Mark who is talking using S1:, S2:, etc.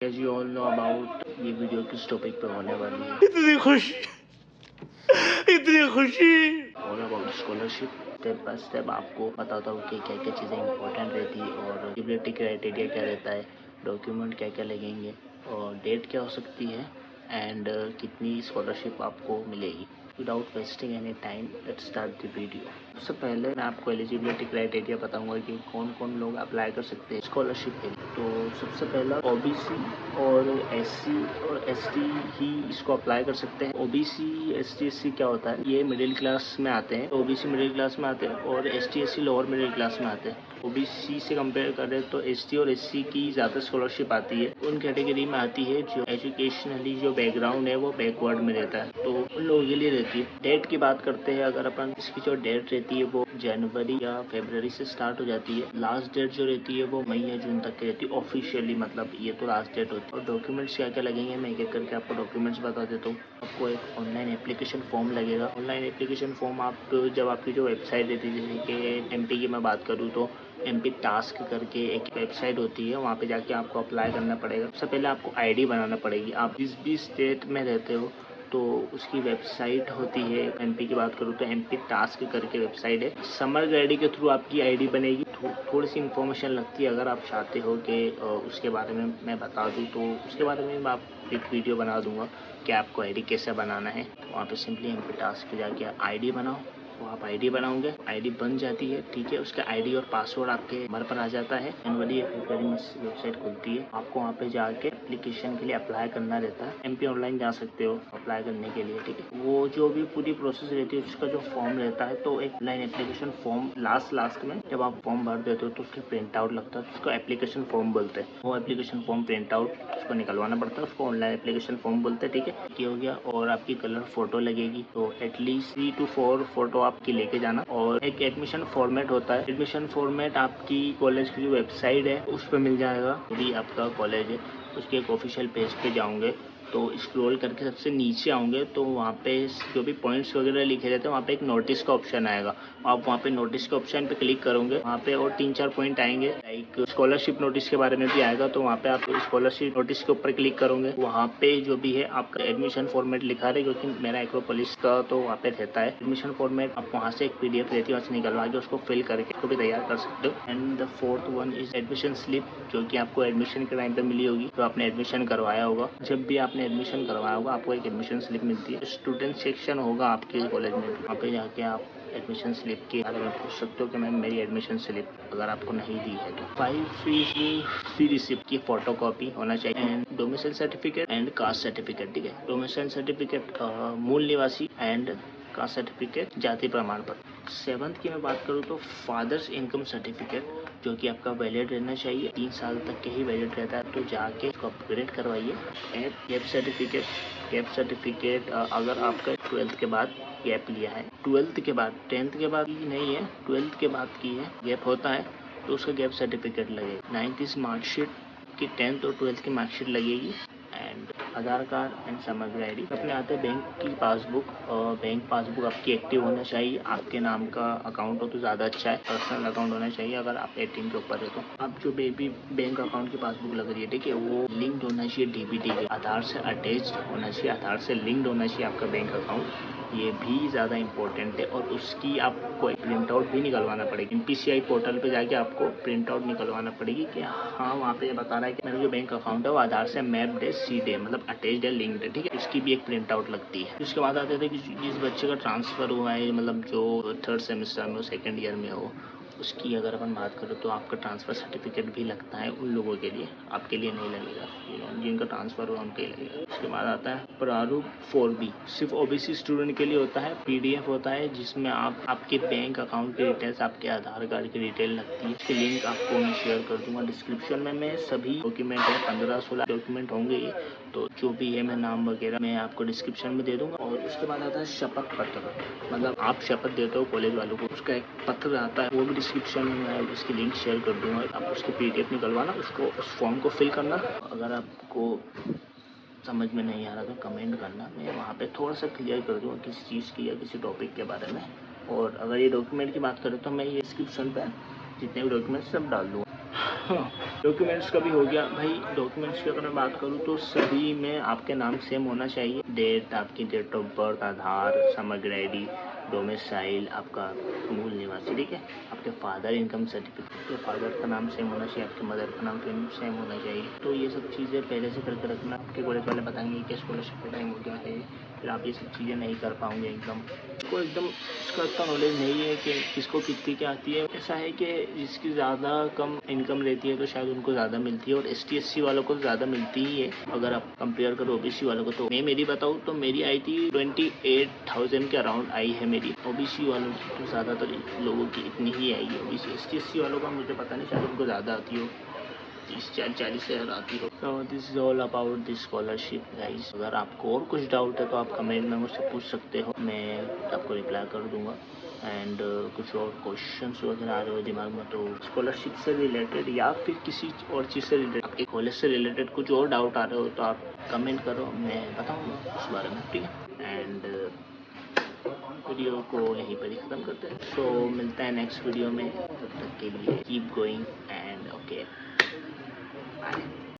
S1: As you all know about ये video किस topic पे होने वाली है।
S2: इतनी खुशी
S1: all about scholarship. Step by step आपको बताता हूँ कि क्या क्या चीज़ें इंपॉर्टेंट रहती है और एलिजिबिलिटी क्राइटेरिया क्या रहता है, डॉक्यूमेंट क्या क्या लगेंगे और डेट क्या हो सकती है एंड कितनी स्कॉलरशिप आपको मिलेगी। Without wasting any time let's start the video. सबसे पहले मैं आपको एलिजिबिलिटी क्राइटेरिया बताऊंगा कि कौन कौन लोग अप्लाई कर सकते हैं स्कॉलरशिप के लिए। तो सबसे पहला ओबीसी और एससी और एसटी ही इसको अप्लाई कर सकते हैं। ओबीसी एसटी एससी क्या होता है, ये मिडिल क्लास में आते हैं। ओबीसी मिडिल क्लास में आते हैं और ST SC lower middle class में आते हैं। ओबीसी से कंपेयर करें तो एसटी और एससी की ज़्यादा स्कॉलरशिप आती है। उन कैटेगरी में आती है जो एजुकेशनली जो बैकग्राउंड है वो बैकवर्ड में रहता है, तो उन लोगों के लिए रहती है। डेट की बात करते हैं, अगर अपन इसकी जो डेट रहती है वो जनवरी या फरवरी से स्टार्ट हो जाती है। लास्ट डेट जो रहती है वो मई या जून तक की रहती है ऑफिशियली, मतलब ये तो लास्ट डेट होती है। और डॉक्यूमेंट्स क्या क्या लगेंगे मैं एक एक करके आपको डॉक्यूमेंट्स बता देता हूँ। आपको एक ऑनलाइन एप्लीकेशन फॉर्म लगेगा। ऑनलाइन एप्लीकेशन फॉर्म आप जब आपकी जो वेबसाइट रहती है, जैसे कि एमपी की मैं बात करूँ तो एमपी टास्क करके एक वेबसाइट होती है, वहाँ पे जाके आपको अप्लाई करना पड़ेगा। सबसे पहले आपको आईडी बनाना पड़ेगी। आप जिस भी स्टेट में रहते हो तो उसकी वेबसाइट होती है। एमपी की बात करूँ तो एमपी टास्क करके वेबसाइट है। समर आईडी के थ्रू आपकी आईडी बनेगी। थोड़ी सी इन्फॉर्मेशन लगती है, अगर आप चाहते हो कि उसके बारे में मैं बता दूँ तो उसके बारे में मैं आप एक वीडियो बना दूंगा कि आपको आईडी कैसे बनाना है। वहाँ पे सिंपली एमपी टास्क पे जाके आईडी बनाओ। तो आप आईडी बनाओगे, आईडी बन जाती है, ठीक है। उसका आईडी और पासवर्ड आपके नंबर पर आ जाता है। जनवरी या फरवरी में वेबसाइट खुलती है। आपको वहाँ पे जाके एप्लीकेशन के लिए अप्लाई करना रहता है। एमपी ऑनलाइन जा सकते हो अप्लाई करने के लिए, ठीक है। वो जो भी पूरी प्रोसेस रहती है उसका जो फॉर्म रहता है, तो एक ऑनलाइन एप्लीकेशन फॉर्म लास्ट में जब आप फॉर्म भर देते हो तो उसके प्रिंट आउट लगता है, उसको एप्लीकेशन फॉर्म बोलते हैं। वो एप्लीकेशन फॉर्म प्रिंट आउट उसको निकलवाना पड़ता है, उसको ऑनलाइन एप्लीकेशन फॉर्म बोलते हैं, ठीक है। ये हो गया। और आपकी कलर फोटो लगेगी, तो एटलीस्ट 3 to 4 फोटो आपकी लेके जाना। और एक एडमिशन फॉर्मेट होता है। एडमिशन फॉर्मेट आपकी कॉलेज की जो वेबसाइट है उस पर मिल जाएगा। यदि आपका कॉलेज है उसके एक ऑफिशियल पेज पे जाओगे तो स्क्रॉल करके सबसे नीचे आओगे तो वहाँ पे जो भी पॉइंट्स वगैरह लिखे रहते हैं वहाँ पे एक नोटिस का ऑप्शन आएगा। आप वहाँ पे नोटिस के ऑप्शन पे क्लिक करोगे, वहाँ पे और 3-4 पॉइंट आएंगे। लाइक स्कॉलरशिप नोटिस के बारे में भी आएगा, तो वहाँ पे आप स्कॉलरशिप नोटिस के ऊपर क्लिक करोगे। वहाँ पे जो भी है आपका एडमिशन फॉर्मेट लिखा है, क्योंकि मेरा एक्रोपोलिस का तो वहाँ पे रहता है एडमिशन फॉर्मेट। आप वहाँ से एक पीडीएफ रहती है, वहाँ से निकलवा के उसको फिल करके उसको भी तैयार कर सकते हो। And the fourth one is admission slip, जो कि आपको एडमिशन के टाइम पे मिली होगी, तो आपने एडमिशन करवाया होगा। जब भी आपने एडमिशन करवाया होगा आपको एक एडमिशन स्लिप मिलती है। स्टूडेंट सेक्शन होगा आपके कॉलेज में, वहाँ पे जाके आप एडमिशन स्लिप के बारे में पूछ सकते हो कि मैम मेरी एडमिशन स्लिप अगर आपको नहीं दी है तो। 5 फीस फी रिसिप्ट की फोटो कॉपी होना चाहिए and domicile certificate and caste certificate, ठीक है। डोमिसाइल सर्टिफिकेट मूल निवासी एंड कास्ट सर्टिफिकेट जाति प्रमाण पत्र। 7th की मैं बात करूँ तो फादर्स इनकम सर्टिफिकेट, जो कि आपका वैलिड रहना चाहिए। 3 साल तक के ही वैलिड रहता है, तो जाके उसको अपग्रेड करवाइए। एंड गैप सर्टिफिकेट अगर आपका 12th के बाद गैप लिया है, 12th के बाद 10th के बाद की नहीं है, 12th के बाद की है, गैप होता है तो उसका गैप सर्टिफिकेट लगेगा। 9th मार्कशीट की 10th और 12th की मार्कशीट लगेगी एंड आधार कार्ड एंड समग्र आईडी। अपने आते हैं बैंक की पासबुक। बैंक पासबुक आपकी एक्टिव होना चाहिए। आपके नाम का अकाउंट हो तो ज़्यादा अच्छा है। पर्सनल अकाउंट होना चाहिए अगर आप 18 के ऊपर है तो। आप जो बेबी बैंक अकाउंट की पासबुक लग रही है, ठीक है, वो लिंक्ड होना चाहिए डीबीटी के, आधार से अटैच्ड होना चाहिए, आधार से लिंक्ड होना चाहिए आपका बैंक अकाउंट। ये भी ज़्यादा इंपॉर्टेंट है। और उसकी आपको एक प्रिंट आउट भी निकलवाना पड़ेगी। एनपीसीआई पोर्टल पे जाके आपको प्रिंट आउट निकलवाना पड़ेगी कि हाँ वहाँ पे बता रहा है कि मेरा जो बैंक अकाउंट है वो आधार से मैप्ड है, सीधे मतलब अटैच्ड है, लिंक्ड है, ठीक है। उसकी भी एक प्रिंट आउट लगती है। उसके बाद आते थे कि जिस बच्चे का ट्रांसफ़र हुआ है, मतलब जो 3rd सेमेस्टर में हो, 2nd ईयर में हो, उसकी अगर अपन बात करें तो आपका ट्रांसफ़र सर्टिफिकेट भी लगता है उन लोगों के लिए, आपके लिए नहीं लगेगा। जिनका ट्रांसफ़र हुआ उनके लिए लगेगा। उसके बाद आता है प्रारूप 4B, सिर्फ ओबीसी स्टूडेंट के लिए होता है। पीडीएफ होता है जिसमें आप आपके बैंक अकाउंट की डिटेल्स, आपके आधार कार्ड की डिटेल लगती है। इसकी लिंक आपको मैं शेयर कर दूंगा डिस्क्रिप्शन में। मैं सभी डॉक्यूमेंट है, 15-16 डॉक्यूमेंट होंगे ये, तो जो भी है मैं नाम वगैरह मैं आपको डिस्क्रिप्शन में दे दूंगा। और उसके बाद आता है शपथ पत्र, मतलब आप शपथ देते हो कॉलेज वालों को, उसका एक पत्र आता है, वो भी डिस्क्रिप्शन में मैं उसकी लिंक शेयर कर दूंगा। आप उसकी पीडीएफ निकलवाना, उसको उस फॉर्म को फिल करना। अगर आपको समझ में नहीं आ रहा तो कमेंट करना, मैं वहाँ पे थोड़ा सा क्लियर कर दूँगा किसी चीज़ की या किसी टॉपिक के बारे में। और अगर ये डॉक्यूमेंट की बात करें तो मैं ये डिस्क्रिप्शन पे जितने भी डॉक्यूमेंट सब डाल दूँगा। हाँ, डॉक्यूमेंट्स का भी हो गया भाई। डॉक्यूमेंट्स की अगर मैं बात करूँ तो सभी में आपके नाम सेम होना चाहिए। डेट, आपकी डेट ऑफ बर्थ, आधार, समग्र आईडी, डोमिसाइल, आपका मूल निवासी, ठीक है। आपके फादर इनकम सर्टिफिकेट, आपके फादर का नाम सेम होना चाहिए, आपके मदर का नाम सेम होना चाहिए। तो ये सब चीज़ें पहले से करके रखना। आपके कॉलेज वाले बताएंगे कि स्कॉलरशिप का टाइम हो गया है, फिर आप ये सब चीज़ें नहीं कर पाओगे एकदम। को एकदम इसका इतना नॉलेज नहीं है कि किसको कितनी क्या आती है। ऐसा है कि जिसकी ज़्यादा कम इनकम रहती है तो शायद उनको ज़्यादा मिलती है, और ST SC वालों को ज़्यादा मिलती ही है अगर आप कंपेयर करो OBC वालों को। तो मैं मेरी बताऊँ तो मेरी आई थी 28,000 के अराउंड आई है मेरी। OBC वालों की तो ज़्यादातर लोगों की इतनी ही आई है। OBC ST SC वालों का मुझे पता नहीं, शायद उनको ज़्यादा आती हो, 30-40 आती हो। तो this is all about this scholarship guys. अगर आपको और कुछ डाउट है तो आप कमेंट में मुझसे पूछ सकते हो, मैं आपको रिप्लाई कर दूंगा। एंड कुछ और क्वेश्चंस वगैरह आ रहे हो दिमाग में तो स्कॉलरशिप से रिलेटेड या फिर किसी और चीज़ से रिलेटेड, आपके कॉलेज से रिलेटेड कुछ और डाउट आ रहे हो तो आप कमेंट करो, मैं बताऊँगा उस बारे में, ठीक है। एंड वीडियो को यहीं पर ही ख़त्म करते हैं। सो मिलते हैं नेक्स्ट वीडियो में, तब तक के लिए keep going and okay bye.